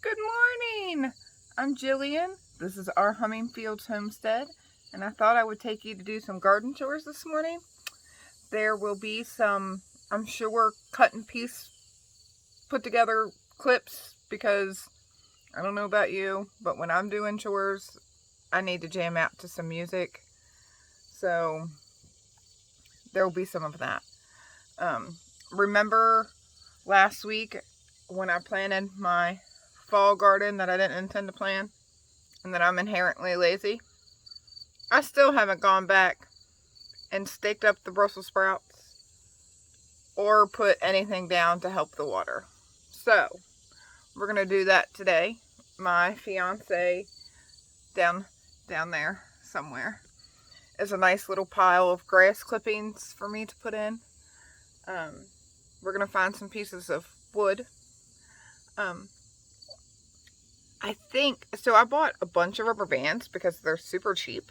Good morning! I'm Jillian. This is our Fields Homestead, and I thought I would take you to do some garden chores this morning. There will be some, I'm sure, cut and piece put together clips because I don't know about you, but when I'm doing chores, I need to jam out to some music. So there will be some of that. Remember last week when I planted my fall garden that I didn't intend to plant and that I'm inherently lazy? I still haven't gone back and staked up the Brussels sprouts or put anything down to help the water. So we're going to do that today. My fiance down there somewhere is a nice little pile of grass clippings for me to put in. We're going to find some pieces of wood. I bought a bunch of rubber bands because they're super cheap.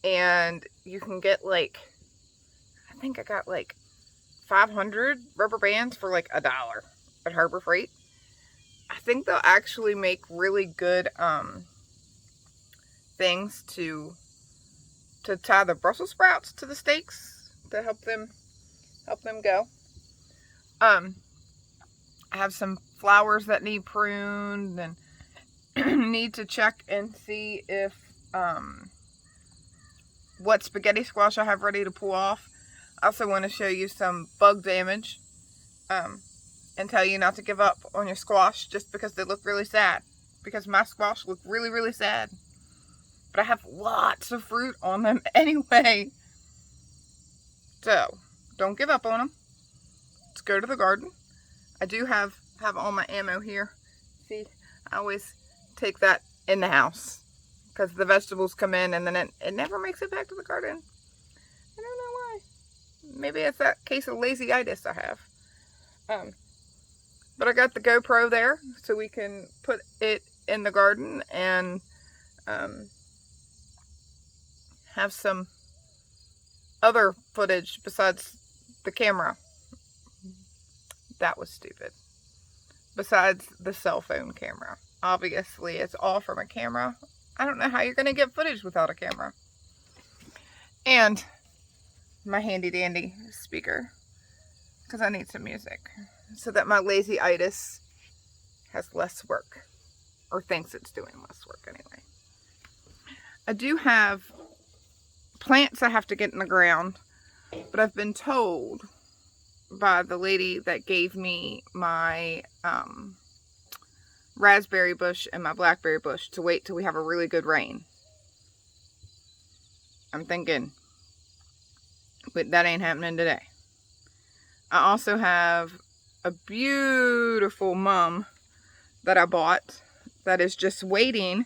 And you can get I think I got 500 rubber bands for $1 at Harbor Freight. I think they'll actually make really good things to tie the Brussels sprouts to the stakes to help them go. I have some flowers that need pruned and need to check and see if what spaghetti squash I have ready to pull off. I also want to show you some bug damage and tell you not to give up on your squash just because they look really sad, because my squash look really, really sad, but I have lots of fruit on them anyway. So don't give up on them. Let's go to the garden. I do have all my ammo here. See, I always take that in the house because the vegetables come in and then it never makes it back to the garden. I don't know why. Maybe it's that case of lazy-itis I have. But I got the GoPro there so we can put it in the garden and have some other footage besides the camera. That was stupid. Besides the cell phone camera. Obviously, it's all from a camera. I don't know how you're going to get footage without a camera. And my handy dandy speaker, because I need some music so that my lazy-itis has less work, or thinks it's doing less work anyway. I do have plants I have to get in the ground, but I've been told by the lady that gave me my raspberry bush and my blackberry bush to wait till we have a really good rain. I'm thinking, but that ain't happening today. I also have a beautiful mum that I bought that is just waiting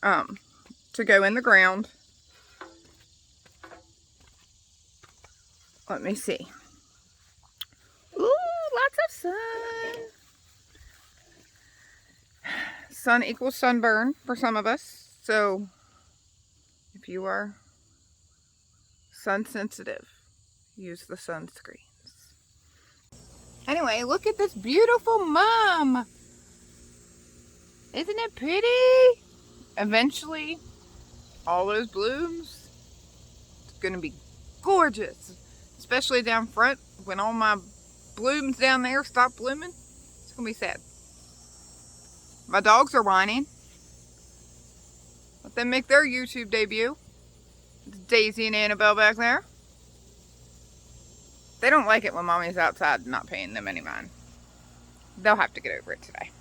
to go in the ground. Let me see. Ooh, lots of sun. Sun equals sunburn for some of us. So if you are sun sensitive, use the sunscreens. Anyway, look at this beautiful mum. Isn't it pretty? Eventually, all those blooms, it's going to be gorgeous. Especially down front, when all my blooms down there stop blooming, it's going to be sad. My dogs are whining. Let them make their YouTube debut. It's Daisy and Annabelle back there. They don't like it when Mommy's outside not paying them any mind. They'll have to get over it today.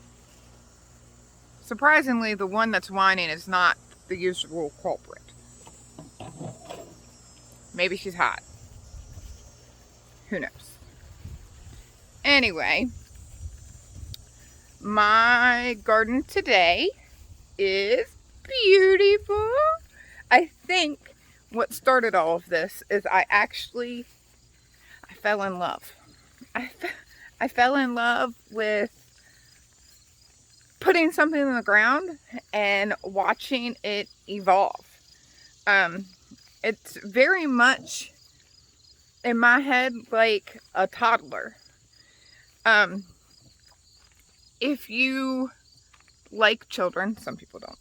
Surprisingly, the one that's whining is not the usual culprit. Maybe she's hot. Who knows? Anyway, my garden today is beautiful. I think what started all of this is I fell in love. I fell in love with putting something in the ground and watching it evolve. It's very much in my head like a toddler. if you like children, some people don't.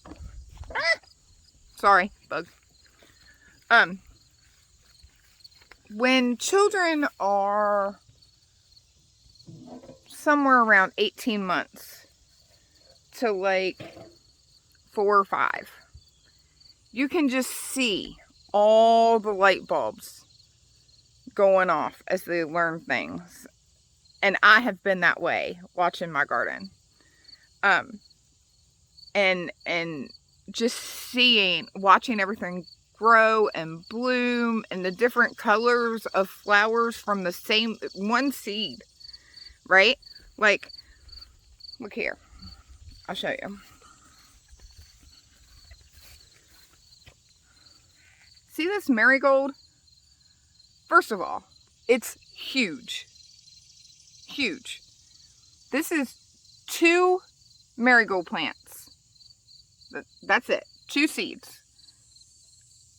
Sorry, bug. When children are somewhere around 18 months to like 4 or 5, you can just see all the light bulbs going off as they learn things. And I have been that way watching my garden. And just watching everything grow and bloom, and the different colors of flowers from the same one seed, right? Like, look here. I'll show you. See this marigold? First of all, it's huge. Huge. This is 2 marigold plants. That's it. 2 seeds.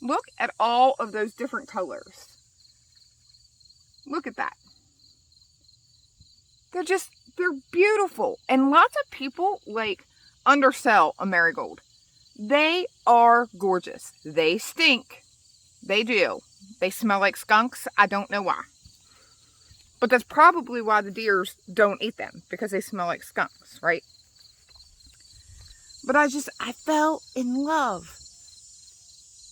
Look at all of those different colors. Look at that. They're beautiful. And lots of people like undersell a marigold. They are gorgeous. They stink. They do. They smell like skunks. I don't know why. But that's probably why the deers don't eat them, because they smell like skunks, right? But I fell in love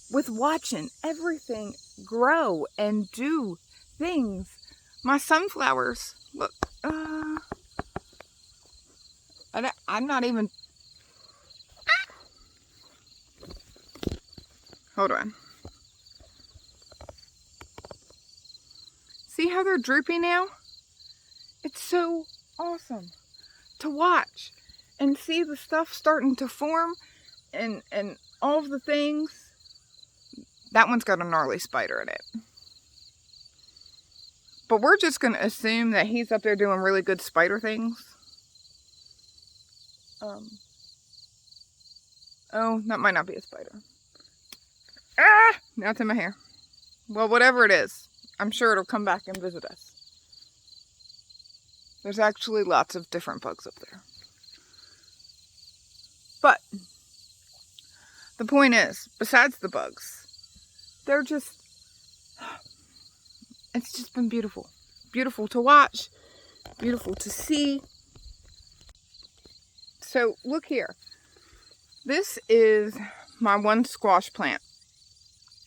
with watching everything grow and do things. My sunflowers, look, I'm not even, hold on. See how they're droopy now? It's so awesome to watch and see the stuff starting to form and all of the things. That one's got a gnarly spider in it. But we're just going to assume that he's up there doing really good spider things. Oh, that might not be a spider. Ah! Now it's in my hair. Well, whatever it is, I'm sure it'll come back and visit us. There's actually lots of different bugs up there. But the point is, besides the bugs, it's just been beautiful. Beautiful to watch, beautiful to see. So look here. This is my one squash plant,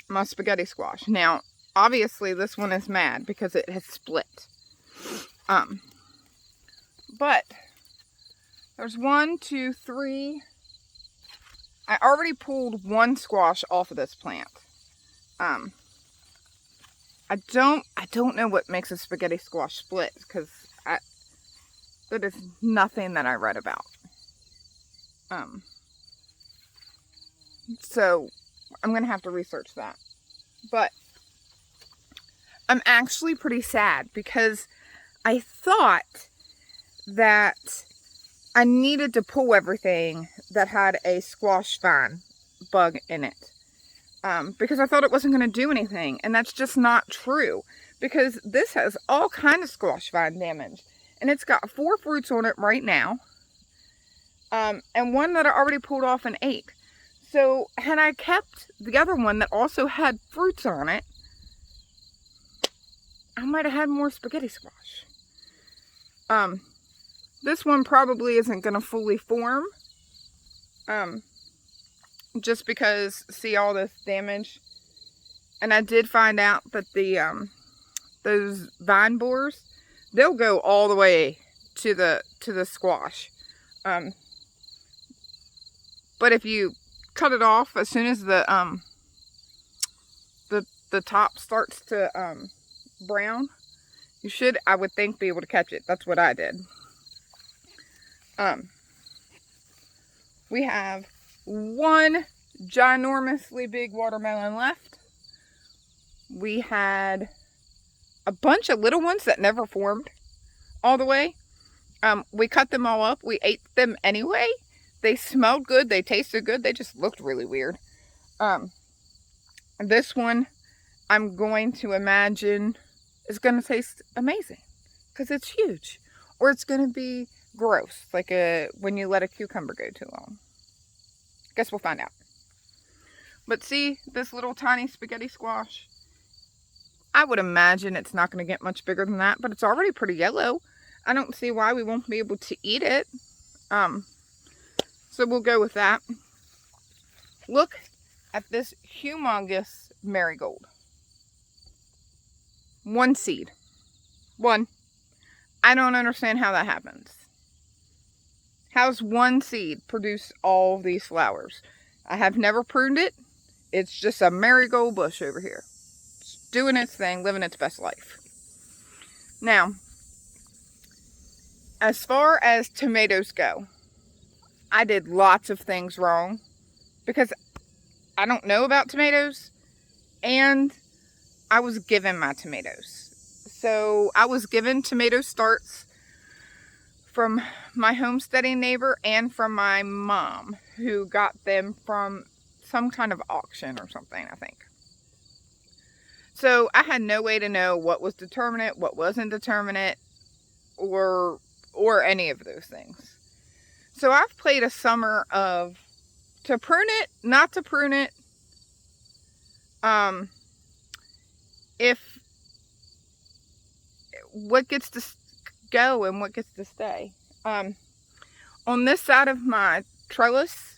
my spaghetti squash. Now, obviously this one is mad because it has split. But there's 1, 2, 3. I already pulled 1 squash off of this plant. I don't know what makes a spaghetti squash split, because that is nothing that I read about. So I'm gonna have to research that. But I'm actually pretty sad because I thought that I needed to pull everything that had a squash vine bug in it. Because I thought it wasn't going to do anything. And that's just not true. Because this has all kind of squash vine damage. And it's got 4 fruits on it right now. And 1 that I already pulled off and ate. So had I kept the other one that also had fruits on it, I might have had more spaghetti squash. This one probably isn't going to fully form. Just because, see all this damage. And I did find out that those vine borers, they'll go all the way to the squash. But if you cut it off as soon as the top starts to brown, you should, I would think, be able to catch it. That's what I did. We have 1 ginormously big watermelon left. We had a bunch of little ones that never formed all the way. We cut them all up. We ate them anyway. They smelled good. They tasted good. They just looked really weird. This one, I'm going to imagine, is going to taste amazing because it's huge. Or it's going to be gross, like when you let a cucumber go too long. Guess we'll find out. But see this little tiny spaghetti squash? I would imagine it's not going to get much bigger than that, but it's already pretty yellow. I don't see why we won't be able to eat it. So we'll go with that. Look at this humongous marigold. One seed. One. I don't understand how that happens. How's one seed produce all these flowers? I have never pruned it. It's just a marigold bush over here. It's doing its thing, living its best life. Now, as far as tomatoes go, I did lots of things wrong because I don't know about tomatoes, and I was given my tomatoes. So I was given tomato starts from my homesteading neighbor and from my mom, who got them from some kind of auction or something, I think. So I had no way to know what was determinate, what wasn't determinate, or any of those things. So I've played a summer of to prune it, not to prune it, if what gets to go and what gets to stay. On this side of my trellis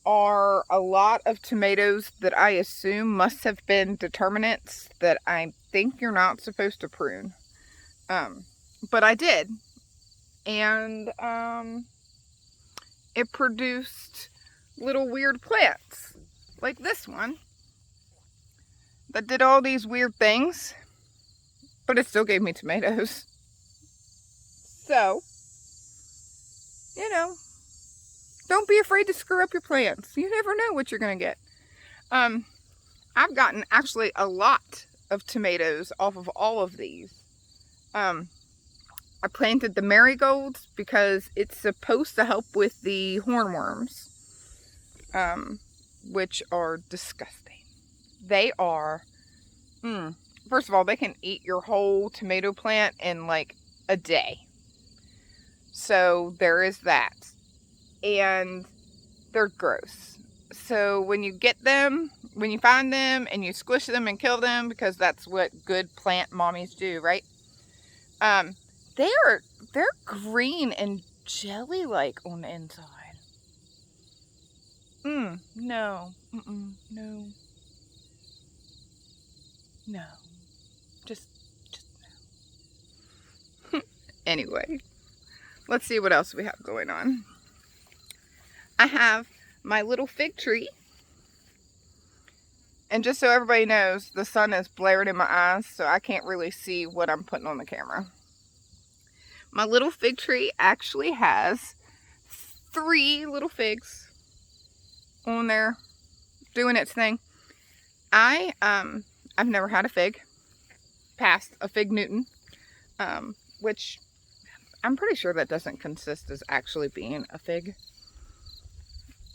are a lot of tomatoes that I assume must have been determinants that I think you're not supposed to prune. But I did. And it produced little weird plants like this one that did all these weird things, but it still gave me tomatoes. So, you know, don't be afraid to screw up your plants. You never know what you're going to get. I've gotten actually a lot of tomatoes off of all of these. I planted the marigolds because it's supposed to help with the hornworms, which are disgusting. They are, first of all, they can eat your whole tomato plant in like a day. So there is that. And they're gross. So when you get them, when you find them and you squish them and kill them, because that's what good plant mommies do, right? They're green and jelly-like on the inside. No. No. No. Just no. Anyway, let's see what else we have going on. I have my little fig tree. And just so everybody knows, the sun is blaring in my eyes, so I can't really see what I'm putting on the camera. My little fig tree actually has 3 little figs on there doing its thing. I've never had a fig past a fig Newton, which I'm pretty sure that doesn't consist as actually being a fig.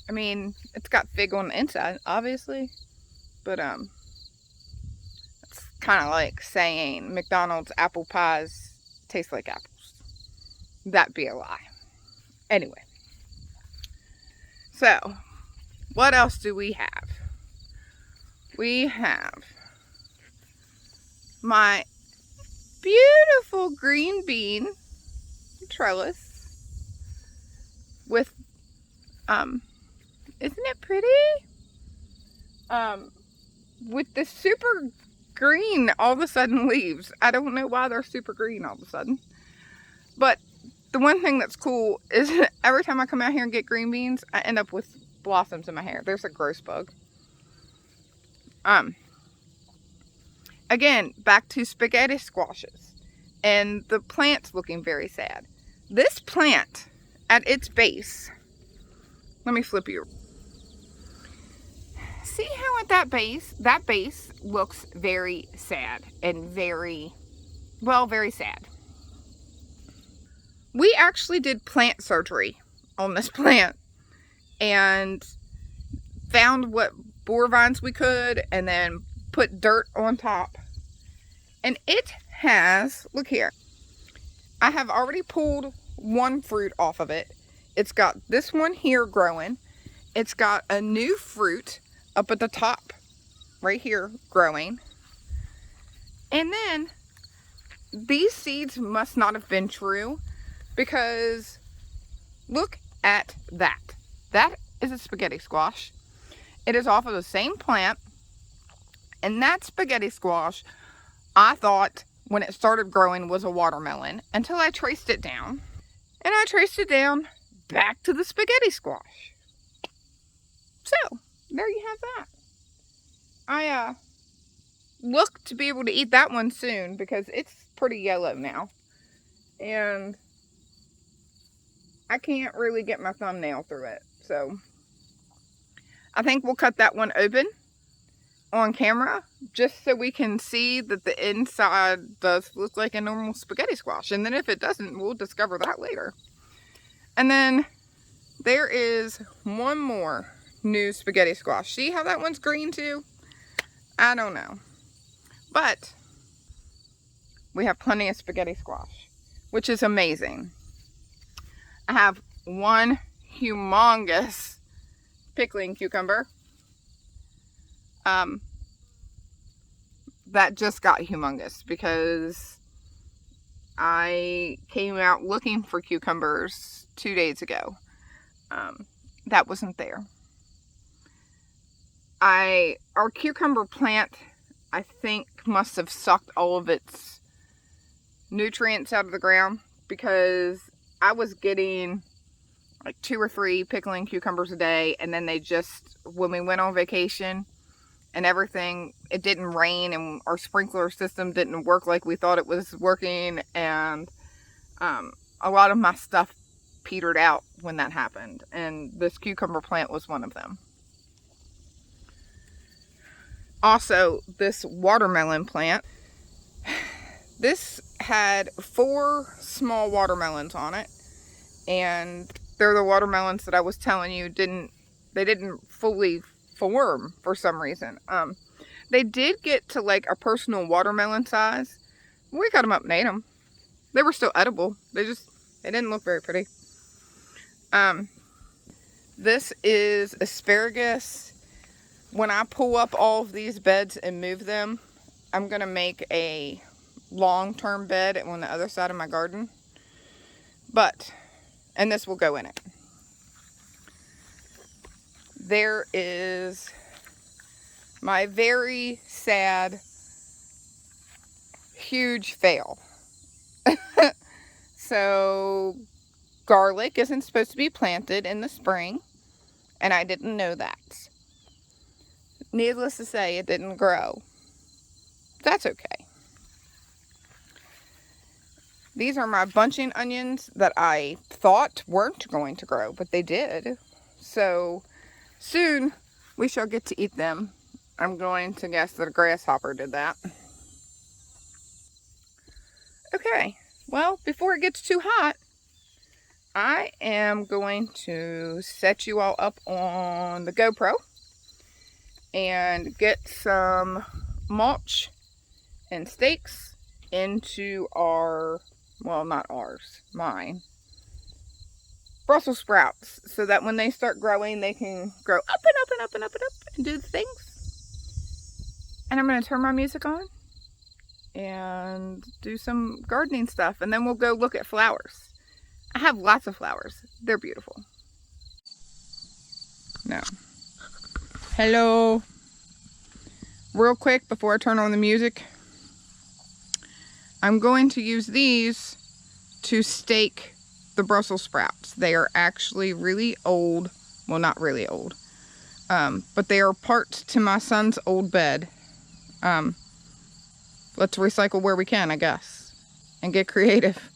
I mean, it's got fig on the inside, obviously, but it's kind of like saying McDonald's apple pies taste like apples. That'd be a lie. Anyway, so what else do we have? We have my beautiful green bean trellis with, isn't it pretty? With the super green all of a sudden leaves. I don't know why they're super green all of a sudden. But the one thing that's cool is every time I come out here and get green beans, I end up with blossoms in my hair. There's a gross bug. Again, back to spaghetti squashes. And the plant's looking very sad. This plant, at its base, let me flip you. See how at that base looks very sad and very sad. We actually did plant surgery on this plant and found what boar vines we could and then put dirt on top. And it has, look here, I have already pulled one fruit off of it. It's got this one here growing. It's got a new fruit up at the top right here growing. And then these seeds must not have been true, because look at that. That is a spaghetti squash. It is off of the same plant. And that spaghetti squash, I thought when it started growing was a watermelon, until I traced it down. And I traced it down back to the spaghetti squash. So, there you have that. I look to be able to eat that one soon, because it's pretty yellow now. And I can't really get my thumbnail through it. So, I think we'll cut that one open on camera, just so we can see that the inside does look like a normal spaghetti squash. And then if it doesn't, we'll discover that later. And then there is one more new spaghetti squash. See how that one's green too? I don't know. But we have plenty of spaghetti squash, which is amazing. I have one humongous pickling cucumber. That just got humongous because I came out looking for cucumbers 2 days ago. That wasn't there. Our cucumber plant, I think, must have sucked all of its nutrients out of the ground, because I was getting like 2 or 3 pickling cucumbers a day, and then they just, when we went on vacation and everything, it didn't rain and our sprinkler system didn't work like we thought it was working, and a lot of my stuff petered out when that happened, and this cucumber plant was one of them. Also, this watermelon plant, this had 4 small watermelons on it, and they're the watermelons that I was telling you they didn't fully form for some reason. They did get to like a personal watermelon size. We cut them up and ate them. They were still edible. They didn't look very pretty. This is asparagus. When I pull up all of these beds and move them, I'm going to make a long-term bed on the other side of my garden. And this will go in it. There is my very sad, huge fail. So, garlic isn't supposed to be planted in the spring, and I didn't know that. Needless to say, it didn't grow. That's okay. These are my bunching onions that I thought weren't going to grow, but they did. So, soon we shall get to eat them. I'm going to guess that a grasshopper did that. Okay, well, before it gets too hot, I am going to set you all up on the GoPro and get some mulch and stakes into our, well, not ours, mine, Brussels sprouts, so that when they start growing, they can grow up and up and up and up and up and do the things. And I'm going to turn my music on and do some gardening stuff, and then we'll go look at flowers. I have lots of flowers. They're beautiful. No. Hello. Real quick before I turn on the music, I'm going to use these to stake the Brussels sprouts. They are actually really old. Well, not really old. But they are parts to my son's old bed. Let's recycle where we can, I guess. And get creative.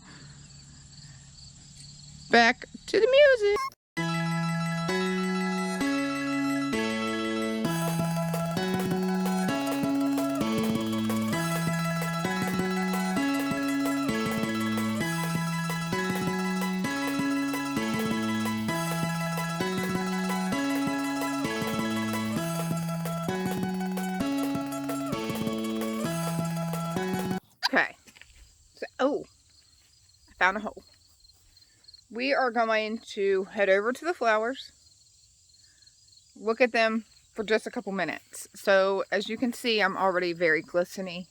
Back to the music. Okay. So, oh, I found a hole. we are going to head over to the flowers, look at them for just a couple minutes. So as you can see, I'm already very glistening,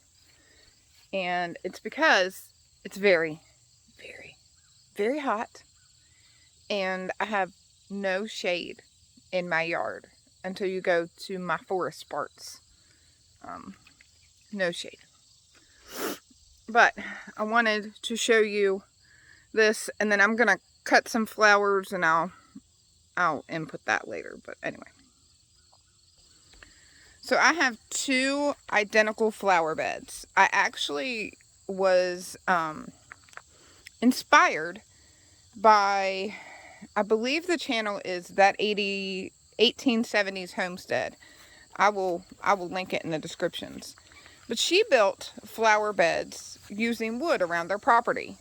and it's because it's very, very, very hot, and I have no shade in my yard until you go to my forest parts. No shade. But I wanted to show you this, and then I'm gonna cut some flowers and I'll input that later. But anyway, so I have two identical flower beds. I actually was inspired by, I believe the channel is that 1870s Homestead. I will link it in the descriptions. But she built flower beds using wood around their property.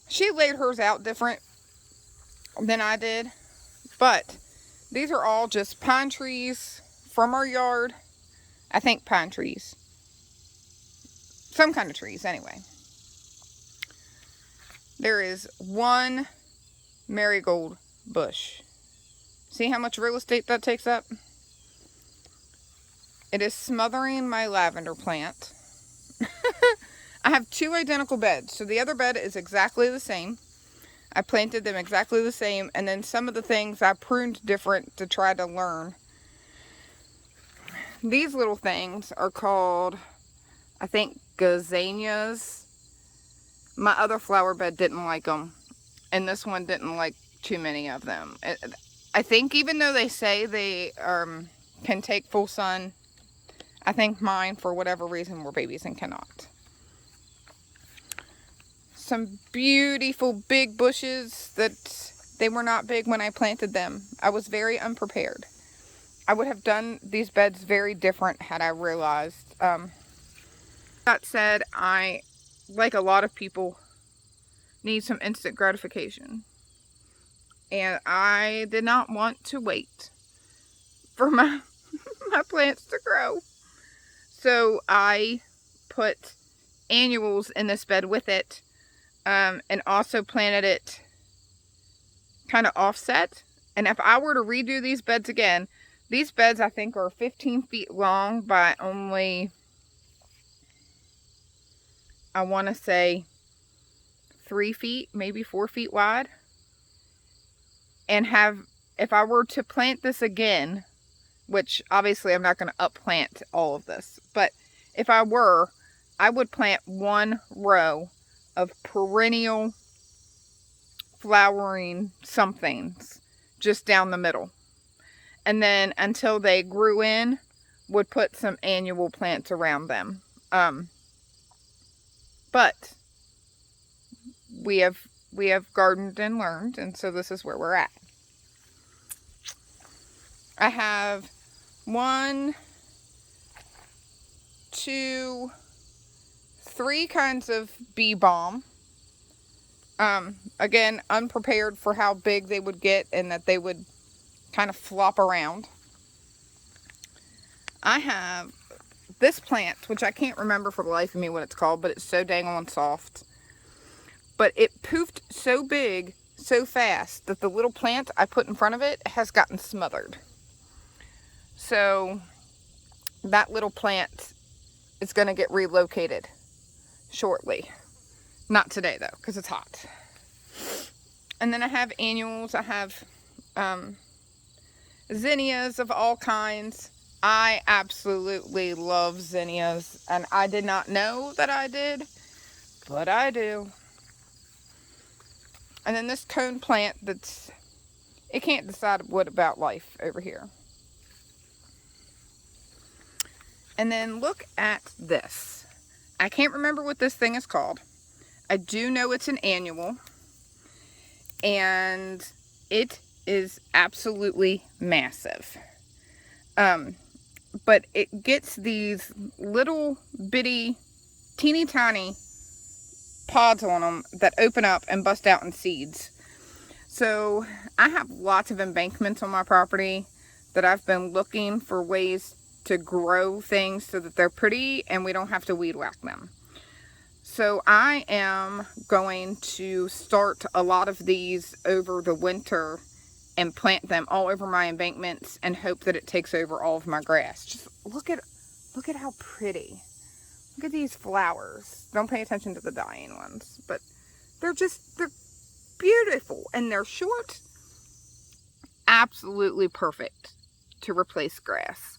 She laid hers out different than I did, but these are all just pine trees from our yard. I think pine trees. Some kind of trees, anyway. There is one marigold bush. See how much real estate that takes up? It is smothering my lavender plant. I have two identical beds. So the other bed is exactly the same. I planted them exactly the same. And then some of the things I pruned different to try to learn. These little things are called, I think, Gazanias. My other flower bed didn't like them. And this one didn't like too many of them. I think even though they say they can take full sun, I think mine, for whatever reason, were babies and cannot. Some beautiful big bushes that they were not big when I planted them. I was very unprepared. I would have done these beds very different had I realized. That said, I, like a lot of people, need some instant gratification. And I did not want to wait for my plants to grow. So I put annuals in this bed with it, and also planted it kind of offset. And if I were to redo these beds again, these beds I think are 15 feet long by only, I want to say 3 feet, maybe 4 feet wide. And if I were to plant this again, which obviously I'm not going to upplant all of this, but if I were, I would plant one row of perennial flowering somethings just down the middle. And then until they grew in, would put some annual plants around them. But we have gardened and learned, and so this is where we're at. I have 1, 2, 3 kinds of bee balm. Again, unprepared for how big they would get and that they would kind of flop around. I have this plant, which I can't remember for the life of me what it's called, but it's so dang on soft. But it poofed so big, so fast, that the little plant I put in front of it has gotten smothered. So that little plant is going to get relocated shortly. Not today though, because it's hot. And then I have annuals. I have zinnias of all kinds. I absolutely love zinnias, and I did not know that I did, but I do. And then this cone plant it can't decide what about life over here. And then look at this. I can't remember what this thing is called. I do know it's an annual, and it is absolutely massive. But it gets these little bitty, teeny tiny pods on them that open up and bust out in seeds. So I have lots of embankments on my property that I've been looking for ways to grow things so that they're pretty and we don't have to weed whack them. So I am going to start a lot of these over the winter and plant them all over my embankments and hope that it takes over all of my grass. Just look at how pretty. Look at these flowers. Don't pay attention to the dying ones, but they're beautiful, and they're short. Absolutely perfect to replace grass.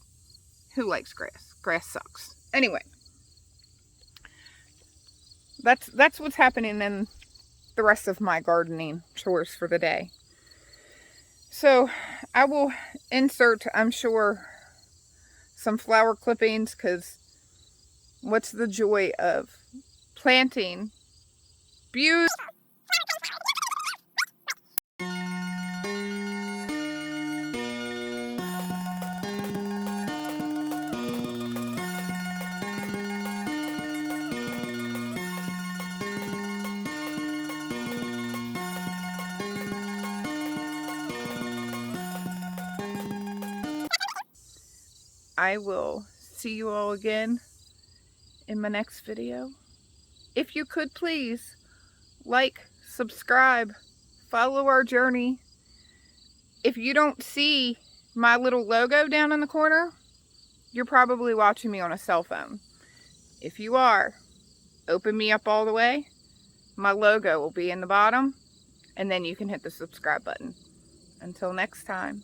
Who likes grass? Grass sucks. Anyway, that's what's happening in the rest of my gardening chores for the day. So I will insert, I'm sure, some flower clippings, because what's the joy of planting beautiful. I will see you all again in my next video. If you could please like, subscribe, follow our journey. If you don't see my little logo down in the corner, you're probably watching me on a cell phone. If you are, open me up all the way. My logo will be in the bottom, and then you can hit the subscribe button. Until next time.